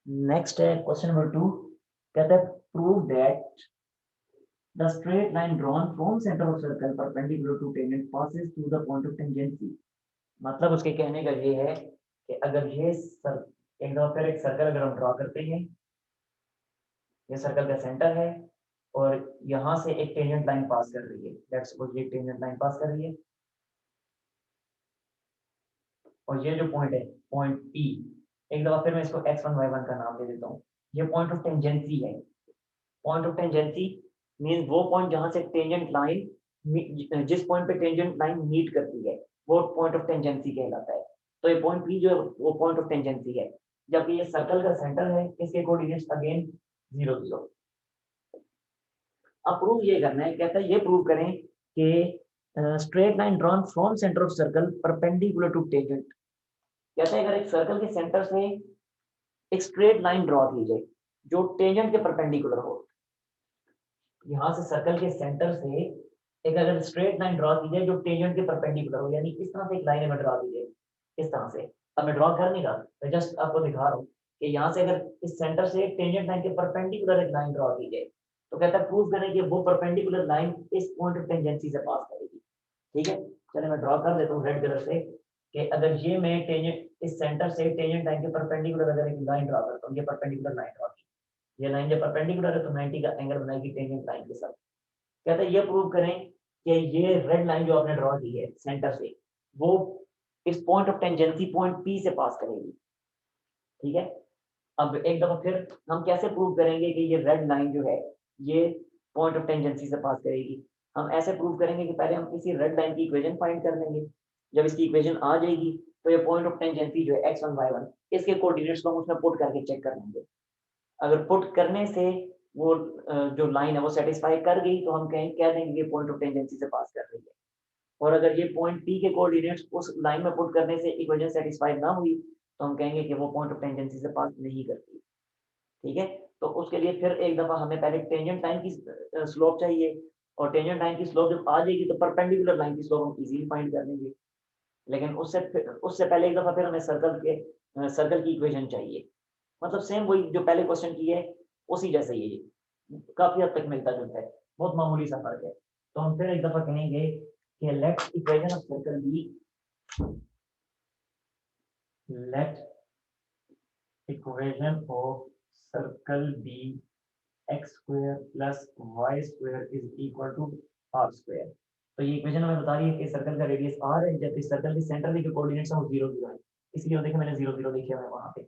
Next है question number 2, कहता है prove that the straight line drawn from centre of circle perpendicular to tangent passes through the point of tangency. मतलब उसके कहने का ये है कि अगर ये एक दफा फिर एक सर्कल अगर हम ड्रॉ करते हैं, ये सर्कल का सेंटर है और यहाँ से एक टेंजेंट लाइन पास कर रही है, लेट्स सपोज ये टेंजेंट लाइन पास कर रही है और ये जो पॉइंट है पॉइंट पी, एक दफा फिर मैं इसको x1 y1 का नाम दे देता हूँ, ये पॉइंट ऑफ टेंजेंसी है। पॉइंट ऑफ टेंजेंसी मींस वो पॉइंट जहां से टेंजेंट लाइन, जिस पॉइंट पे टेंजेंट लाइन मीट करती है वो पॉइंट ऑफ टेंजेंसी कहलाता है। तो ये पॉइंट पी जो है वो पॉइंट ऑफ टेंजेंसी है, जबकि ये सर्कल का सेंटर है, इसके कोऑर्डिनेट्स अगेन 0 0। अब प्रूव ये करना है, कहता है ये प्रूव करें कि straight line drawn from centre of circle perpendicular to tangent. कहता है अगर एक सर्कल के सेंटर से एक स्ट्रेट लाइन ड्रॉ की जाए जो टेंजेंट के परपेंडिकुलर हो, यहाँ से सर्कल के सेंटर से एक अगर स्ट्रेट लाइन ड्रॉ की जाए जो टेंजेंट के परपेंडिकुलर हो, यानी इस तरह से एक लाइन में ड्रॉ की जाए, इस तरह से। अब मैं ड्रॉ कर नहीं रहा, मैं जस्ट आपको दिखा रहा हूँ कि यहाँ से अगर इस सेंटर से टेंजेंट लाइन के परपेंडिकुलर एक लाइन ड्रॉ की जाए, तो कहता है प्रूव करें कि वो परपेंडिकुलर लाइन इस पॉइंट ऑफ टेंजेंसी से पास करेगी। ठीक है, चलिए मैं ड्रॉ कर देता हूँ रेड कलर से कि अगर ये मैं टेंजेंट इस सेंटर से टेंजेंट लाइन के परपेंडिकुलर अगर एक लाइन ड्रॉ करता हूँ, ये परपेंडिकुलर लाइन ड्रॉ की, ये लाइन जब परपेंडिकुलर है तो 90 का एंगल बनाएगी टेंजेंट लाइन के साथ। कहते हैं ये प्रूव करें कि ये रेड लाइन जो आपने ड्रॉ की है सेंटर से, वो इस point of tangency point P से पास करेगी। ठीक है, अब एक दफा फिर हम कैसे प्रूव करेंगे कि ये रेड लाइन जो है ये पॉइंट ऑफ टेंजेंसी से पास करेगी। हम ऐसे प्रूव करेंगे कि पहले हम इसी रेड लाइन की इक्वेशन फाइंड कर लेंगे। जब इसकी इक्वेशन आ जाएगी तो ये पॉइंट ऑफ टेंजेंसी जो है x1 y1, इसके कोऑर्डिनेट्स को हम उसमें पुट करके चेक कर लेंगे। अगर पुट करने से वो जो लाइन है वो सेटिस्फाई कर गई तो हम कह देंगे कि पॉइंट ऑफ टेंजेंसी से पास कर रही है। और अगर ये पॉइंट पी के कोऑर्डिनेट्स उस लाइन में पुट करने से इक्वेशन सेटिस्फाई ना हुई तो हम कहेंगे कि वो पॉइंट ऑफ टेंजेंसी से पास नहीं करती। ठीक है, तो उसके लिए फिर एक दफा हमें पहले टेंजेंट लाइन की स्लोप चाहिए, और टेंजेंट लाइन की स्लोप जब आ जाएगी तो परपेंडिकुलर लाइन की स्लोप हम इजीली फाइंड कर लेंगे। लेकिन उससे पहले एक दफा फिर हमें सर्कल की इक्वेशन चाहिए। मतलब सेम वही जो पहले क्वेश्चन की है उसी जैसा ही है, ये काफी हद तक मिलता जुलता है, बहुत मामूली सा फर्क है। तो हम फिर एक दफा कहेंगे कि let equation of circle be x square plus y square is equal to r square. तो ये इक्वेशन हमें बता रही है कि सर्कल का रेडियस आर है, जबकि सर्कल के सेंटर के जो कोऑर्डिनेट्स हैं वो 0 0 है, इसलिए वो देखिए मैंने 0 0 लिखे हुए हैं वहां पे।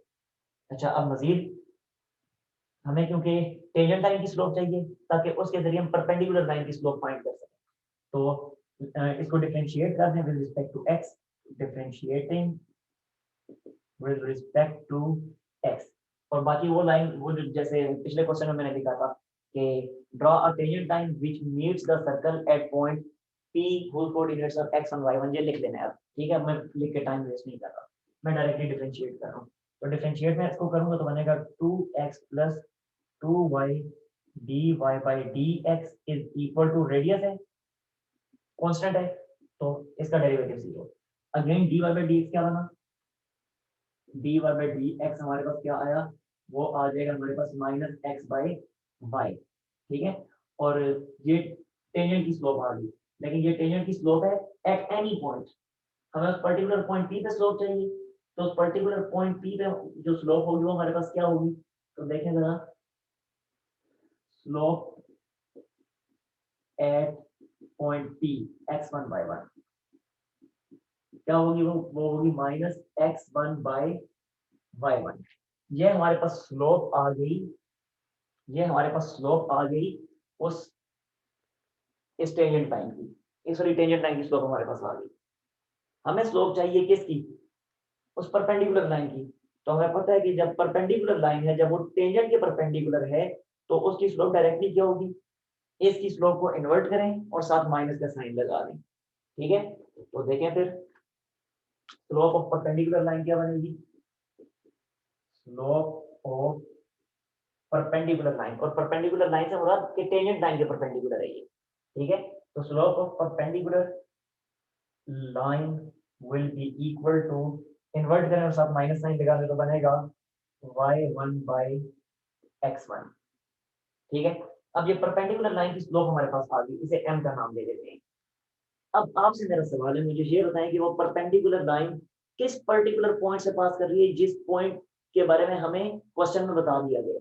अच्छा, अब मजीद हमें क्योंकि टेंजेंट लाइन की स्लोप चाहिए ताकि उसके जरिए हम परपेंडिकुलर लाइन की स्लोप फाइंड कर सकें, तो इसको डिफरेंशिएट कर दें with respect to x, differentiating with respect to x. और बाकी वो लाइन वो जो जैसे पिछले क्वेश्चन में मैंने लिखा था कि draw a tangent line which meets the circle eight point P whose coordinates are x and y1, ये लिख लेना है अब। ठीक है, मैं लिख के टाइम वेस्ट नहीं कर रहा, मैं डायरेक्टली डिफरेंशिएट कर रहा हूँ। तो डिफरेंशिएट में इसको करूंगा तो बनेगा 2x plus 2y dy by d x is equal to radius है, कांस्टेंट है, तो इसका derivative 0। Again dy by d x क्या बना, dy बाई डी एक्स हमारे पास क्या आया, वो आ जाएगा हमारे पास माइनस एक्स बाई वाई। ठीक है, और ये टेंजेंट की स्लोप आ गई, लेकिन ये टेंजेंट की स्लोप है एट एनी पॉइंट, हमें उस पर्टिकुलर पॉइंट पी पे स्लोप चाहिए। तो उस पर्टिकुलर पॉइंट पी पे जो स्लोप होगी वो हमारे पास क्या होगी, तो देखें जरा, slope eight point P x1 y1 क्या होगी, वो होगी माइनस x1 बाई y1। ये हमारे पास स्लोप आ गई, ये हमारे पास स्लोप आ गई उस इस टेंजेंट लाइन की, इस वाली टेंजेंट लाइन की स्लोप हमारे पास आ गई। हमें स्लोप चाहिए किसकी, उस परपेंडिकुलर लाइन की। तो हमें पता है कि जब परपेंडिकुलर लाइन है, जब वो टेंजेंट के परपेंडिकुलर है, तो उसकी स्लोप डायरेक्टली क्या होगी, इसकी स्लोप को इन्वर्ट करें और साथ माइनस का साइन लगा दें। ठीक है, तो देखें फिर स्लोप ऑफ परपेंडिकुलर लाइन क्या बनेगी, स्लोप ऑफ परपेंडिकुलर लाइन, और परपेंडिकुलर लाइन से मुराद कि टेंजेंट लाइन के परपेंडिकुलर है ये। ठीक है, तो slope of perpendicular line will be equal to, invert करें और साथ माइनस साइन लगा दें तो बनेगा y1 बाई x1। ठीक है, अब ये परपेंडिकुलर लाइन की स्लोप हमारे पास आ गई, इसे m का नाम दे देते हैं। अब आपसे मेरा सवाल है, मुझे ये बताएं कि वो परपेंडिकुलर लाइन किस पर्टिकुलर पॉइंट से पास कर रही है, जिस पॉइंट के बारे में हमें क्वेश्चन में बता दिया गया।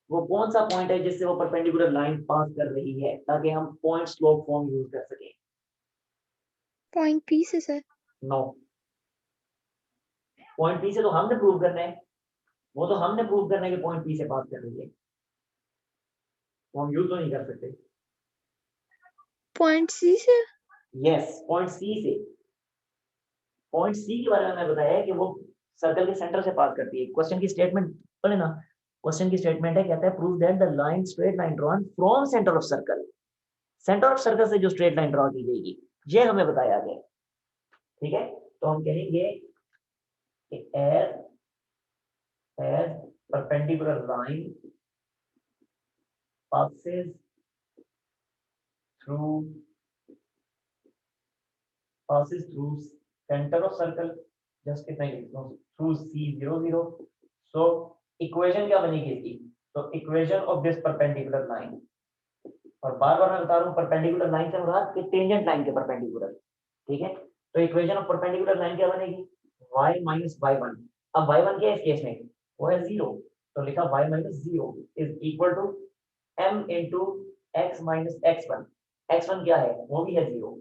वो कौन सा पॉइंट है जिससे वो परपेंडिकुलर लाइन पास कर रही है, ताकि हम पॉइंट स्लोप फॉर्म यूज कर सकें। पॉइंट पी से सर। नो, पॉइंट पी से तो हमने प्रूव करना है, वो तो हमने प्रूव करना है कि पॉइंट पी से पास कर रही है, वो हम यूज तो नहीं कर सकते। पॉइंट सी से। यस, पॉइंट सी से। पॉइंट सी के बारे में मैं बताया कि वो सर्कल के सेंटर से पास करती है। क्वेश्चन की स्टेटमेंट पढ़े ना, क्वेश्चन की स्टेटमेंट है, कहता है prove that the line straight line drawn from centre of circle, centre of circle से जो स्ट्रेट लाइन ड्रॉ की जाएगी, ये हमें बताया गया। ठीक है, तो हम कहेंगे कि as perpendicular line passes through center of circle, just कितना ही लिख दो, through C00। so equation क्या बनेगी इसकी, तो equation of this perpendicular line, और बार बार मैं बता रहा हूँ परपेंडिकुलर लाइन से मुराद कि टेंजेंट लाइन के परपेंडिकुलर। ठीक है, तो इक्वेशन ऑफ परपेंडिकुलर लाइन क्या बनेगी, y माइनस y1। अब y1 क्या है इस केस में, वो है 0, तो लिखा y minus 0 is equal to m into x minus x1। x1 क्या है, वो भी है 0,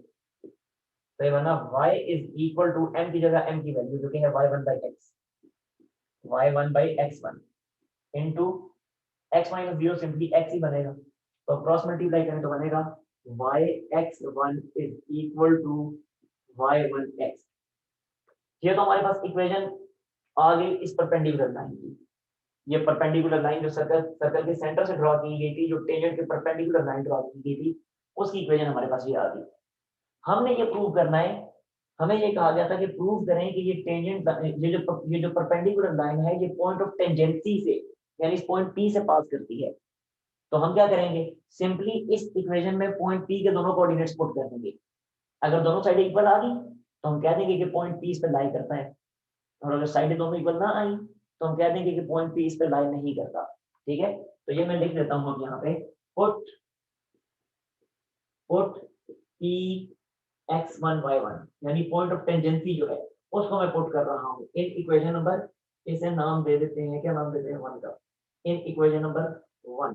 तो ये बना y is equal to m की जगह m की वैल्यू जो कि है y1 by x, y1 by x1 into x minus 0 simply x ही बनेगा, तो क्रॉस मल्टीप्लाई करें तो बनेगा yx1 is equal to y1x। ये तो हमारे पास इक्वेशन आ गई इस परपेंडिकुलर लाइन की। ये परपेंडिकुलर लाइन जो सर्कल के सेंटर से ड्रॉ की गई थी, जो टेंजेंट के परपेंडिकुलर लाइन ड्रॉ की गई थी, उसकी इक्वेशन हमारे पास ये आ गई। हमने ये प्रूव करना है, हमें ये कहा गया था कि प्रूव करें कि ये टेंजेंट, ये जो परपेंडिकुलर लाइन है, ये पॉइंट ऑफ टेंजेंसी से, यानी इस पॉइंट पी से पास करती है। तो हम क्या करेंगे, सिंपली इस इक्वेशन में पॉइंट पी के दोनों कोऑर्डिनेट्स पुट कर देंगे। अगर दोनों साइड इक्वल आ गई तो हम कह देंगे कि पॉइंट पी इस पे लाई करता है, और अगर साइड दोनों इक्वल ना आई तो हम कह देंगे कि पॉइंट पी इस पे लाई नहीं करता। ठीक है, तो ये मैं लिख देता हूँ अब यहाँ पे, put put P x1 y1, यानी पॉइंट ऑफ टेंजेंसी जो है उसको मैं पुट कर रहा हूँ इन इक्वेशन नंबर, इसे नाम दे देते हैं, क्या नाम देते हैं, वन का, इन इक्वेशन नंबर 1।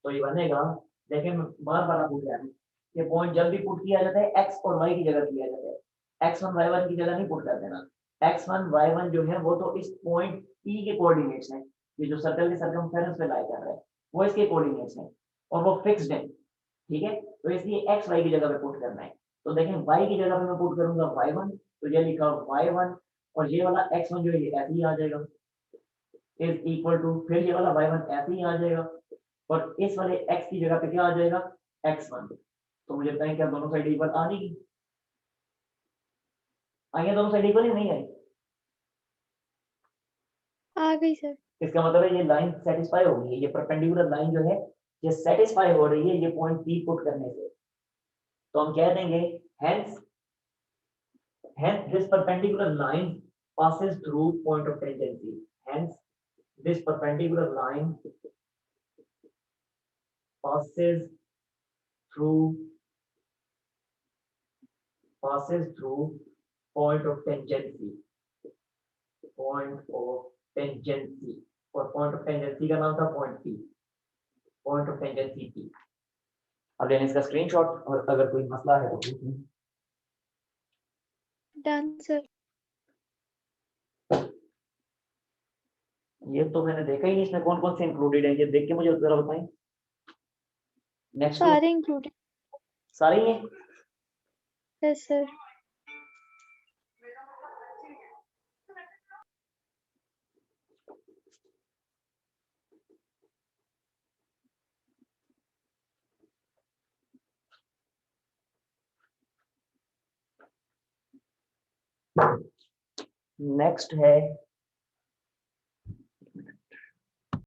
तो ये बनेगा, देखें बार बार आप रहे हैं, ये पॉइंट जब भी पुट किया जाता है x और y की जगह किया जाता है, x1 y1 की जगह नहीं पुट कर देना। x1 y1 जो है वो तो इस पॉइंट P के कोऑर्डिनेट्स हैं, ये जो सर्कल के सर्कमफेरेंस पे लाई कर रहा है वो इसके कोऑर्डिनेट्स हैं, और वो फिक्स्ड है। ठीक है, तो इसलिए x y की जगह पे पुट करना है। तो देखें y की जगह पे मैं पुट करूंगा y1, तो ये लिखा y1, और ये वाला x1 जो है ये ऐसे ही आ जाएगा, इज इक्वल टू, फिर ये वाला y1 ऐसे ही आ जाएगा, और इस वाले x की जगह पे क्या आ जाएगा, x1। तो मुझे बताएं क्या दोनों साइड इक्वल आ रही, आइए दोनों साइड इक्वल ही नहीं आई, आ गई सर। इसका मतलब है ये लाइन सेटिस्फाई हो गई है, ये परपेंडिकुलर लाइन जो है ये सेटिस्फाई हो रही है ये पॉइंट P पुट करने से। तो हम कह देंगे hence this perpendicular line passes through point of tangency, hence this perpendicular line passes through point of tangency, point of tangency, और point of tangency का नाम था point P, point of tangency P। अब लेने इसका स्क्रीनशॉट, और अगर कोई मसला है तो पूछें। Done sir. ये तो मैंने देखा ही नहीं इसमें कौन कौन से इंक्लूडेड है, ये देख के मुझे जरा बताएं। नेक्स्ट सारे इंक्लूडेड। सारे ही हैं। Yes sir. नेक्स्ट है